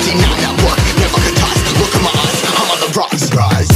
deny that work, never toss. Look at my eyes, I'm on the rise.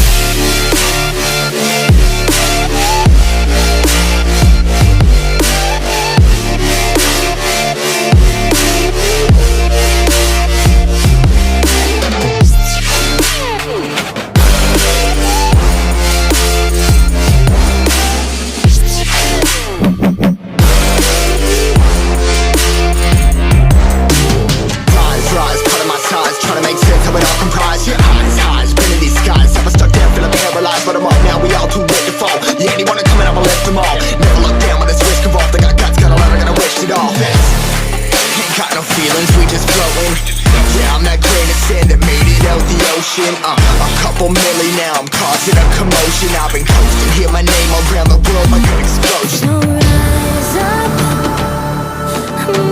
A couple milli now, I'm causing a commotion. I've been coasting, hear my name around the world like an explosion. So rise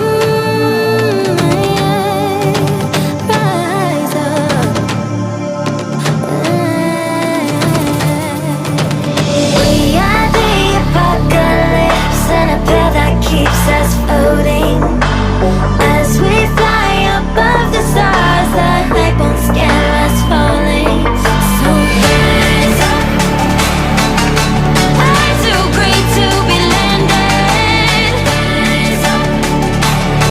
up.